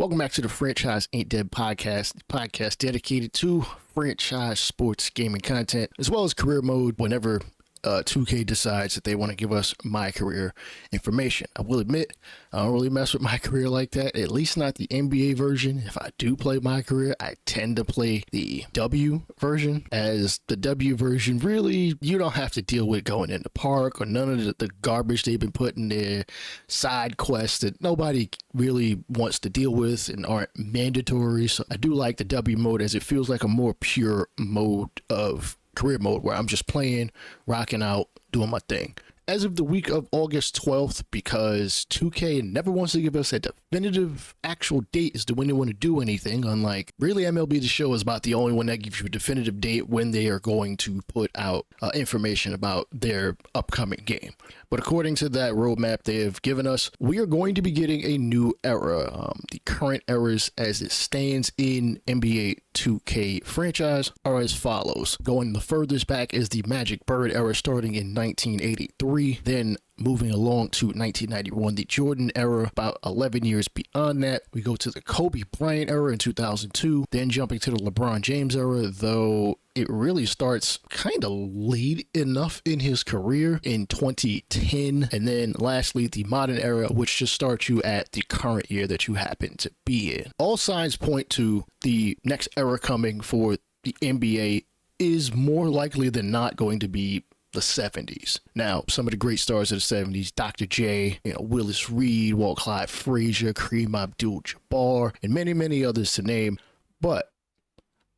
Welcome back to the Franchise Ain't Dead podcast, the podcast dedicated to franchise sports gaming content, as well as career mode whenever 2K decides that they want to give us my career information. I will admit, I don't really mess with my career like that, at least not the NBA version. If I do play my career, I tend to play the W version, as the W version really, you don't have to deal with going in the park or none of the garbage they've been putting there, side quests that nobody really wants to deal with and aren't mandatory. So I do like the W mode, as it feels like a more pure mode of career mode where I'm just playing, rocking out, doing my thing. As of the week of August 12th, because 2K never wants to give us a definitive actual date as to when they want to do anything, unlike really MLB The Show is about the only one that gives you a definitive date when they are going to put out information about their upcoming game. But according to that roadmap they have given us, we are going to be getting a new era. The current eras as it stands in NBA 2K franchise are as follows. Going the furthest back is the Magic Bird era starting in 1983, then moving along to 1991, the Jordan era. About 11 years beyond that, we go to the Kobe Bryant era in 2002, then jumping to the LeBron James era, though it really starts kind of late enough in his career in 2010. And then lastly, the modern era, which just starts you at the current year that you happen to be in. All signs point to the next era coming for the NBA is more likely than not going to be the 70s. Now, some of the great stars of the 70s, Dr. J, Willis Reed, Walt Clyde Frazier, Kareem Abdul-Jabbar, and many, many others to name. But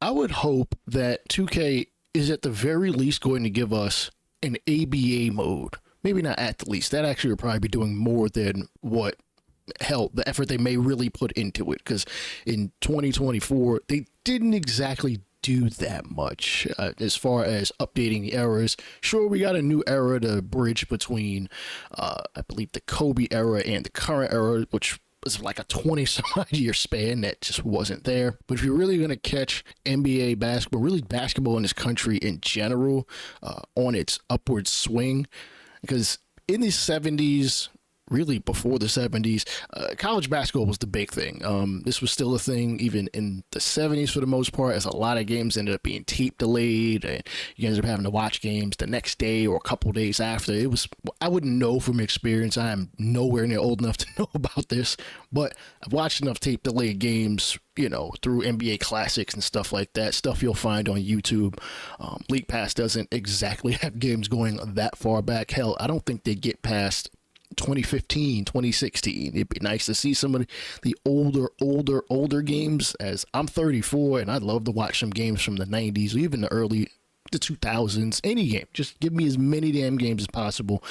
I would hope that 2K is at the very least going to give us an ABA mode. Maybe not at the least. That actually would probably be doing more than what the effort they may really put into it. Because in 2024, they didn't exactly do that much as far as updating the eras. Sure, we got a new era to bridge between, I believe, the Kobe era and the current era, which was like a 20-some-odd year span that just wasn't there. But if you're really going to catch NBA basketball, really basketball in this country in general, on its upward swing, because in the 70s, really before the 70s, college basketball was the big thing. This was still a thing even in the 70s for the most part, as a lot of games ended up being tape delayed, and you ended up having to watch games the next day or a couple days after. It was, I wouldn't know from experience. I am nowhere near old enough to know about this, but I've watched enough tape delayed games, through NBA classics and stuff like that, stuff you'll find on YouTube. League Pass doesn't exactly have games going that far back. Hell, I don't think they get past 2015, 2016. It'd be nice to see some of the older games, as I'm 34 and I'd love to watch some games from the 90s, or even the 2000s, any game. Just give me as many damn games as possible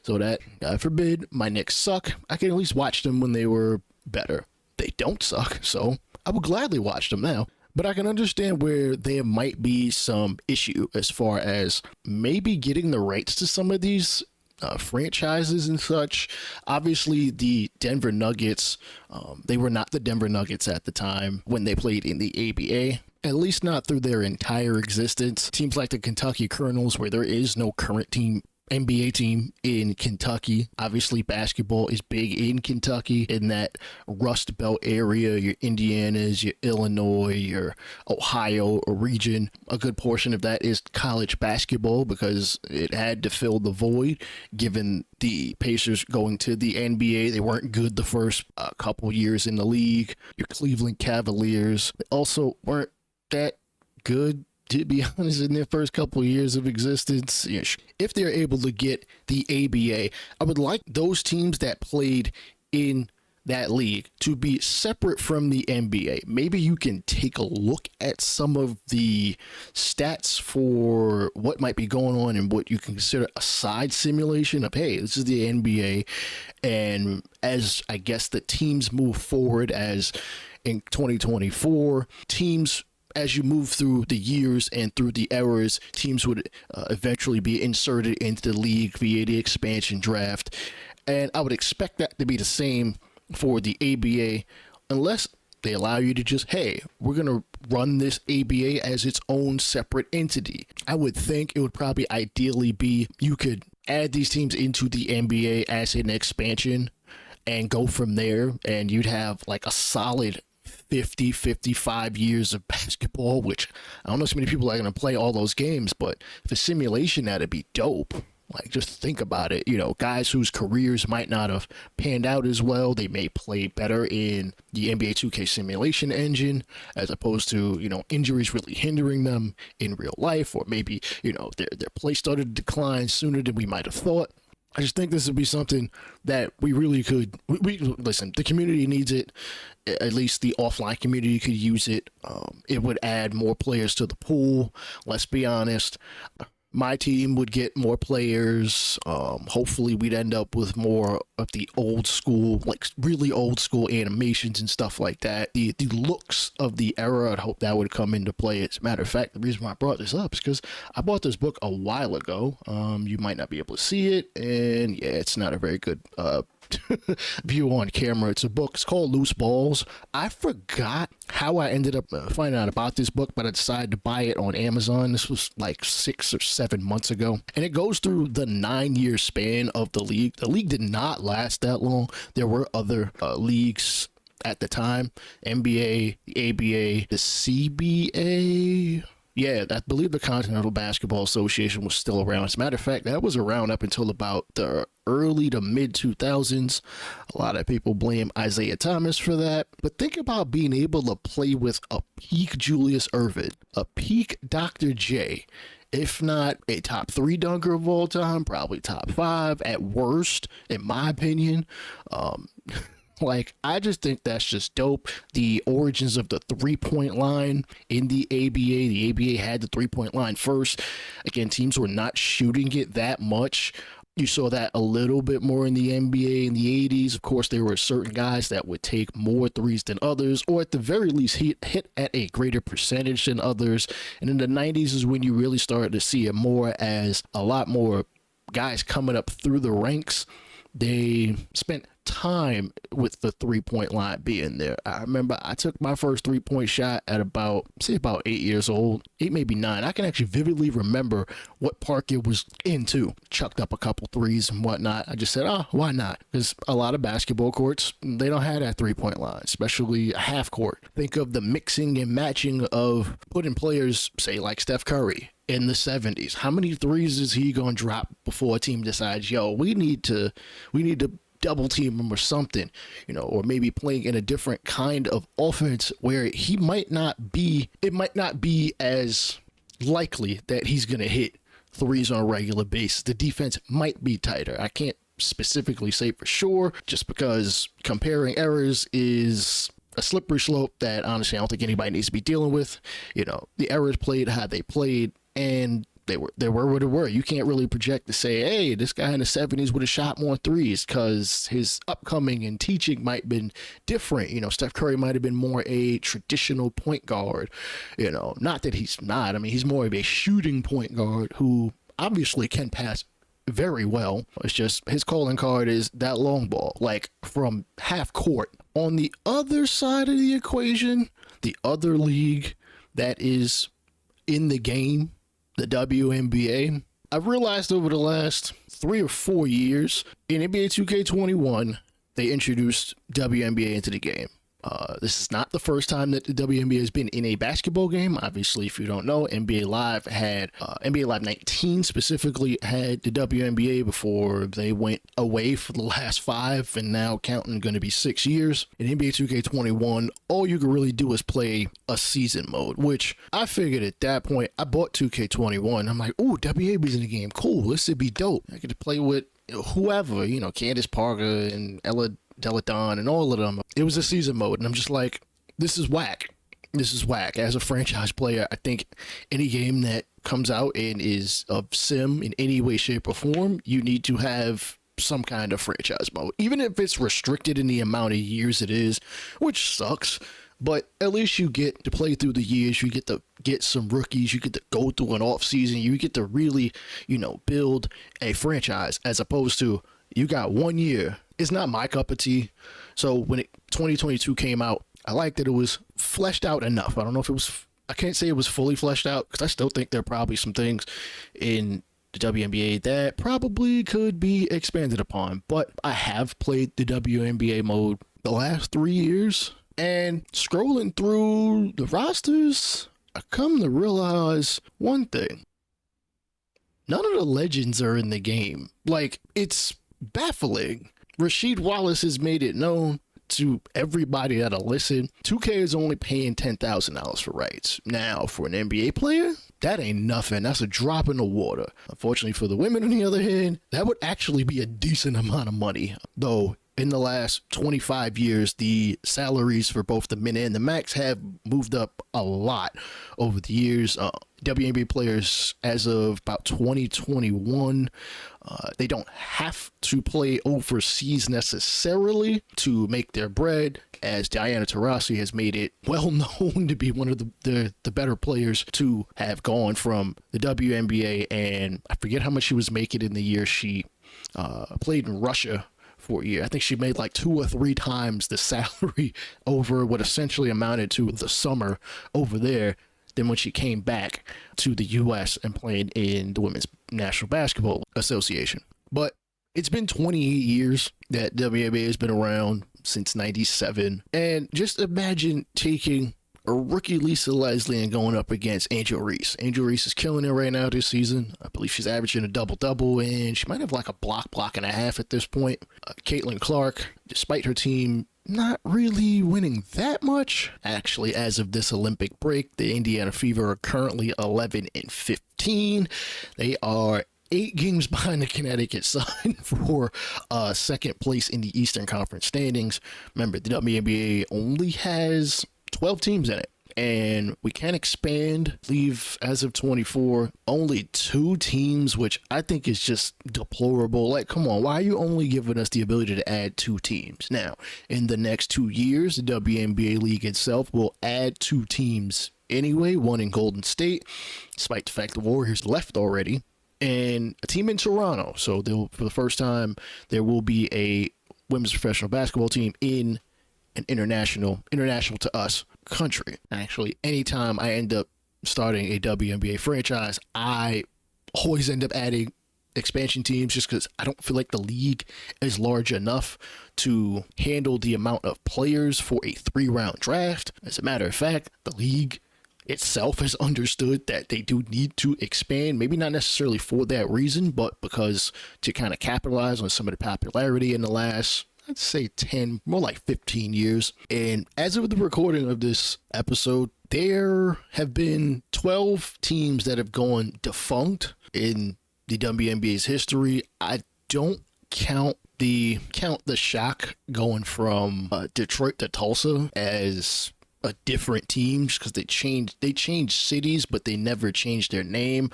so that, God forbid, my Knicks suck, I can at least watch them when they were better. They don't suck, so I would gladly watch them now. But I can understand where there might be some issue as far as maybe getting the rights to some of these franchises and such. Obviously, the Denver Nuggets, they were not the Denver Nuggets at the time when they played in the ABA, at least not through their entire existence. Teams like the Kentucky Colonels, where there is no current NBA team in Kentucky. Obviously, basketball is big in Kentucky, in that Rust Belt area, your Indianas, your Illinois, your Ohio region. A good portion of that is college basketball because it had to fill the void, given the Pacers going to the NBA. They weren't good the first couple years in the league. Your Cleveland Cavaliers also weren't that good, to be honest, in their first couple of years of existence. If they're able to get the ABA, I would like those teams that played in that league to be separate from the NBA. Maybe you can take a look at some of the stats for what might be going on and what you can consider a side simulation of, hey, this is the NBA. And as I guess the teams move forward, as in 2024, teams, as you move through the years and through the eras, teams would eventually be inserted into the league via the expansion draft. And I would expect that to be the same for the ABA, unless they allow you to just, hey, we're going to run this ABA as its own separate entity. I would think it would probably ideally be you could add these teams into the NBA as an expansion, and go from there, and you'd have like a solid 55 years of basketball, which I don't know so many people are going to play all those games, but for simulation, that'd be dope. Like, just think about it. Guys whose careers might not have panned out as well, they may play better in the NBA 2K simulation engine as opposed to, injuries really hindering them in real life, or maybe, their play started to decline sooner than we might have thought. I just think this would be something that we really could. Listen, the community needs it. At least the offline community could use it. It would add more players to the pool. Let's be honest. My team would get more players. Hopefully we'd end up with more of the old school, like really old school animations and stuff like that. The looks of the era, I'd hope that would come into play. As a matter of fact, the reason why I brought this up is because I bought this book a while ago. You might not be able to see it, and yeah, it's not a very good view on camera. It's a book. It's called Loose Balls. I forgot how I ended up finding out about this book, but I decided to buy it on Amazon. This was like 6 or 7 months ago, and it goes through the 9-year span of the league. The league did not last that long. There were other leagues at the time: NBA, the ABA, the CBA. Yeah, I believe the Continental Basketball Association was still around. As a matter of fact, that was around up until about the early to mid 2000s. A lot of people blame Isaiah Thomas for that. But think about being able to play with a peak Julius Erving, a peak Dr. J, if not a top 3 dunker of all time, probably top 5 at worst, in my opinion. Like, I just think that's just dope. The origins of the 3-point line in the ABA had the 3-point line first. Again, teams were not shooting it that much. You saw that a little bit more in the NBA in the 80s. Of course, there were certain guys that would take more threes than others, or at the very least hit at a greater percentage than others. And in the 90s is when you really started to see it more, as a lot more guys coming up through the ranks. They spent time with the 3-point line being there. I remember I took my first 3-point shot at about 8 years old, 8, maybe 9. I can actually vividly remember what park it was into. Chucked up a couple threes and whatnot. I just said, why not? Because a lot of basketball courts, they don't have that 3-point line, especially a half court. Think of the mixing and matching of putting players, say, like Steph Curry in the 70s. How many threes is he going to drop before a team decides, we need to double team him or something, or maybe playing in a different kind of offense where it might not be as likely that he's going to hit threes on a regular basis. The defense might be tighter. I can't specifically say for sure, just because comparing errors is a slippery slope that honestly I don't think anybody needs to be dealing with. The errors played how they played, and they were what they were. You can't really project to say, hey, this guy in the 70s would have shot more threes, because his upcoming and teaching might have been different. Steph Curry might have been more a traditional point guard. Not that he's not. I mean, he's more of a shooting point guard who obviously can pass very well. It's just his calling card is that long ball, like from half court. On the other side of the equation, the other league that is in the game, the WNBA, I've realized over the last 3 or 4 years in NBA 2K21, they introduced WNBA into the game. This is not the first time that the WNBA has been in a basketball game. Obviously, if you don't know, NBA Live 19 specifically had the WNBA before they went away for the last 5, and now counting going to be 6 years. In NBA 2K21, all you can really do is play a season mode, which I figured at that point, I bought 2K21. I'm like, ooh, WNBA's in the game. Cool, this would be dope. I get to play with whoever, Candace Parker and Ella Deladon and all of them. It was a season mode, and I'm just like, this is whack. This is whack. As a franchise player, I think any game that comes out and is of sim in any way, shape, or form, you need to have some kind of franchise mode, even if it's restricted in the amount of years it is, which sucks. But at least you get to play through the years. You get to get some rookies. You get to go through an off season. You get to really, build a franchise, as opposed to you got 1 year. It's not my cup of tea. So when 2022 came out, I liked that it was fleshed out enough. I don't know if it was, I can't say it was fully fleshed out, because I still think there are probably some things in the WNBA that probably could be expanded upon. But I have played the WNBA mode the last 3 years, and scrolling through the rosters, I come to realize one thing. None of the legends are in the game. Like, it's baffling. Rasheed Wallace has made it known to everybody that'll listen. 2K is only paying $10,000 for rights. Now, for an NBA player, that ain't nothing. That's a drop in the water. Unfortunately for the women, on the other hand, that would actually be a decent amount of money. Though, in the last 25 years, the salaries for both the men and the max have moved up a lot over the years. WNBA players, as of about 2021, they don't have to play overseas necessarily to make their bread, as Diana Taurasi has made it well known to be one of the better players to have gone from the WNBA, and I forget how much she was making in the year she played in Russia for a year. I think she made like 2 or 3 times the salary over what essentially amounted to the summer over there than when she came back to the U.S. and played in the Women's National Basketball Association. But it's been 28 years that WNBA has been around, since 97. And just imagine taking a rookie Lisa Leslie and going up against Angel Reese. Angel Reese is killing it right now this season. I believe she's averaging a double-double, and she might have like a block and a half at this point. Caitlin Clark, despite her team not really winning that much, actually, as of this Olympic break, the Indiana Fever are currently 11-15. They are 8 games behind the Connecticut Sun for second place in the Eastern Conference standings. Remember, the WNBA only has 12 teams in it, and we can expand, leave as of 24, only 2 teams, which I think is just deplorable. Like, come on, why are you only giving us the ability to add 2 teams? Now, in the next 2 years, the WNBA league itself will add 2 teams anyway, one in Golden State, despite the fact the Warriors left already, and a team in Toronto. So for the first time, there will be a women's professional basketball team in an international to us country. Actually, anytime I end up starting a WNBA franchise, I always end up adding expansion teams just because I don't feel like the league is large enough to handle the amount of players for a 3-round draft. As a matter of fact, the league itself has understood that they do need to expand, maybe not necessarily for that reason, but because to kind of capitalize on some of the popularity in the last, I'd say 10, more like 15 years. And as of the recording of this episode, there have been 12 teams that have gone defunct in the WNBA's history. I don't count the Shock going from Detroit to Tulsa as a different team, just because they changed cities, but they never changed their name,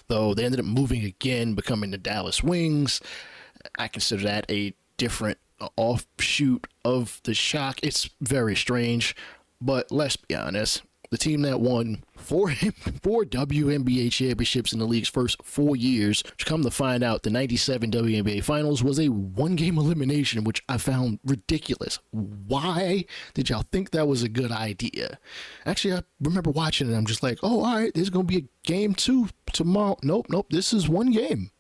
though they ended up moving again, becoming the Dallas Wings. I consider that a different offshoot of the Shock. It's very strange, but let's be honest, the team that won four WNBA championships in the league's first 4 years, which come to find out the 97 WNBA finals was a 1-game elimination, which I found ridiculous. Why did y'all think that was a good idea? Actually, I remember watching it, I'm just like, oh, all right, there's going to be a game 2 tomorrow. Nope, this is 1 game.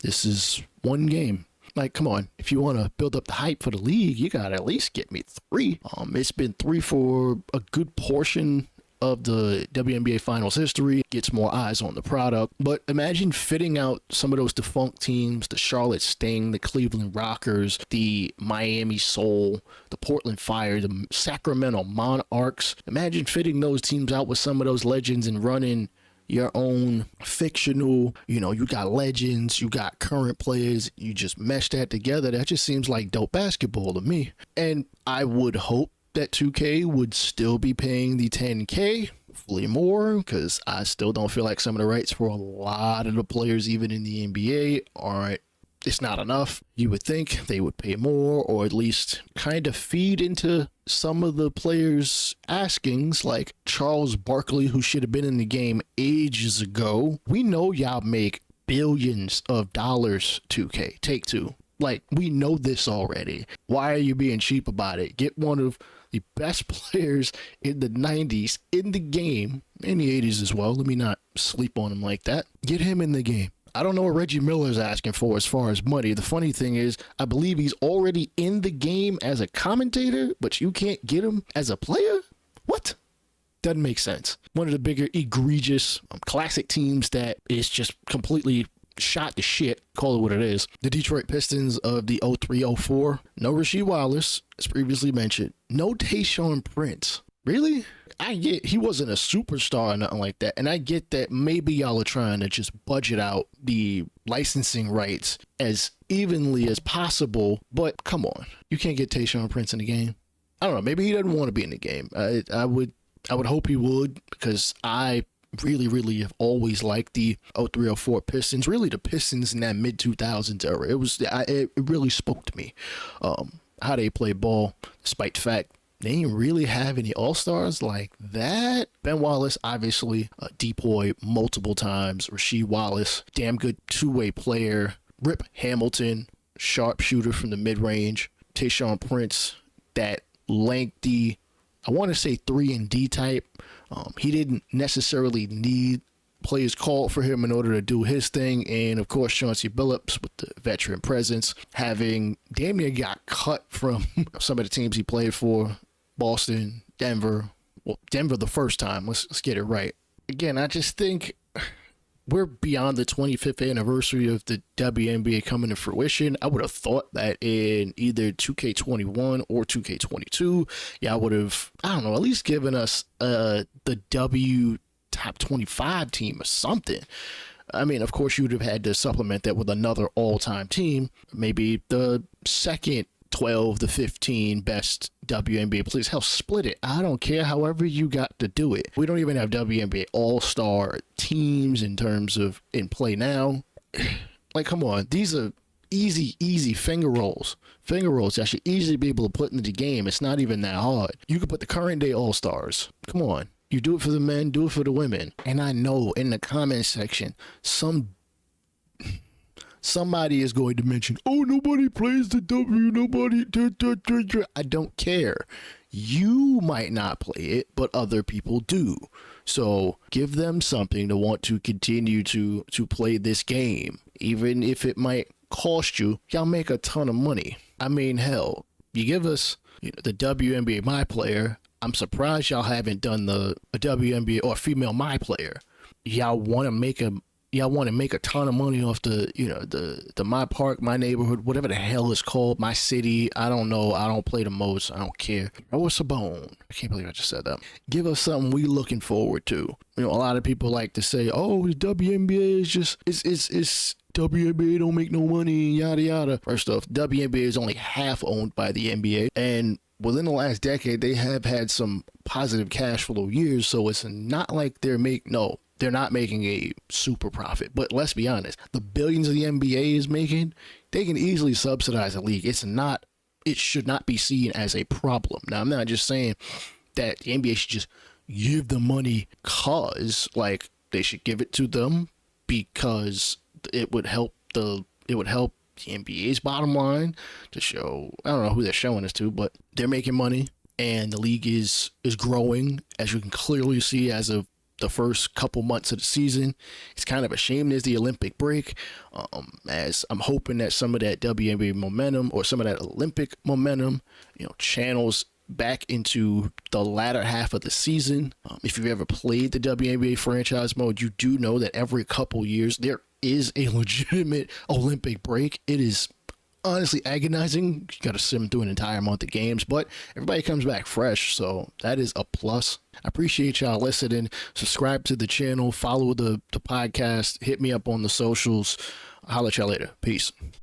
This is 1 game. Like, come on, if you want to build up the hype for the league, you got to at least get me 3. It's been 3 for a good portion of the WNBA finals history. Gets more eyes on the product. But imagine fitting out some of those defunct teams, the Charlotte Sting, the Cleveland Rockers, the Miami Soul, the Portland Fire, the Sacramento Monarchs. Imagine fitting those teams out with some of those legends and running your own fictional, you got legends, you got current players, you just mesh that together. That just seems like dope basketball to me. And I would hope that 2K would still be paying the $10K, hopefully more, because I still don't feel like some of the rights for a lot of the players, even in the NBA, it's not enough. You would think they would pay more, or at least kind of feed into some of the players' askings, like Charles Barkley, who should have been in the game ages ago. We know y'all make billions of dollars, 2K. Take 2. Like, we know this already. Why are you being cheap about it? Get one of the best players in the 90s in the game, in the 80s as well. Let me not sleep on him like that. Get him in the game. I don't know what Reggie Miller's asking for as far as money. The funny thing is, I believe he's already in the game as a commentator, but you can't get him as a player? What? Doesn't make sense. One of the bigger egregious classic teams that is just completely shot to shit, call it what it is. The Detroit Pistons of the 03-04. No Rasheed Wallace, as previously mentioned. No Tayshaun Prince. Really? I get he wasn't a superstar or nothing like that, and I get that maybe y'all are trying to just budget out the licensing rights as evenly as possible, but come on. You can't get Tayshaun Prince in the game. I don't know. Maybe he doesn't want to be in the game. I would hope he would, because I really have always liked the 03-04 Pistons, really the Pistons in that mid-2000s era. It really spoke to me, how they play ball, despite the fact they didn't really have any all-stars like that. Ben Wallace, obviously, deployed multiple times. Rasheed Wallace, damn good two-way player. Rip Hamilton, sharpshooter from the mid-range. Tayshaun Prince, that lengthy, I want to say 3-and-D type. He didn't necessarily need players called for him in order to do his thing. And of course, Chauncey Billups with the veteran presence, having damn near got cut from some of the teams he played for. Boston, Denver. Well, Denver the first time. Let's get it right. Again, I just think we're beyond the 25th anniversary of the WNBA coming to fruition. I would have thought that in either 2K21 or 2K22, y'all would have, I don't know, at least given us the W top 25 team or something. I mean, of course, you would have had to supplement that with another all-time team. Maybe the second 12 to 15 best WNBA players. Hell, split it. I don't care. However you got to do it. We don't even have WNBA all-star teams in terms of in play now. Like, come on. These are easy finger rolls. Finger rolls that should easily be able to put into the game. It's not even that hard. You could put the current day all-stars. Come on. You do it for the men, do it for the women. And I know in the comment section, somebody is going to mention, oh, nobody plays the W, nobody. I don't care. You might not play it, but other people do. So give them something to want to continue to play this game. Even if it might cost you, y'all make a ton of money. I mean, hell, you give us the WNBA My Player. I'm surprised y'all haven't done a WNBA or female My Player. Y'all want to make a ton of money off the My Park, My Neighborhood, whatever the hell it's called, My City. I don't know. I don't play the most. I don't care. Oh, it's a bone. I can't believe I just said that. Give us something we looking forward to. A lot of people like to say, oh, the WNBA is just, it's WNBA don't make no money, yada, yada. First off, WNBA is only half owned by the NBA. And within the last decade, they have had some positive cash flow years. So it's not like they're not making a super profit. But let's be honest, the billions the NBA is making, they can easily subsidize a league. It should not be seen as a problem. Now, I'm not just saying that the NBA should just give the money they should give it to them because it would help the NBA's bottom line to show. I don't know who they're showing this to, but they're making money and the league is growing, as you can clearly see as of the first couple months of the season. It's kind of a shame there's the Olympic break, as I'm hoping that some of that WNBA momentum or some of that Olympic momentum, channels back into the latter half of the season. If you've ever played the WNBA franchise mode, you do know that every couple years there is a legitimate Olympic break. It is honestly agonizing. You got to sim through an entire month of games, but everybody comes back fresh, so that is a plus. I appreciate y'all listening. Subscribe to the channel, follow the podcast, hit me up on the socials. I'll holler at y'all later. Peace.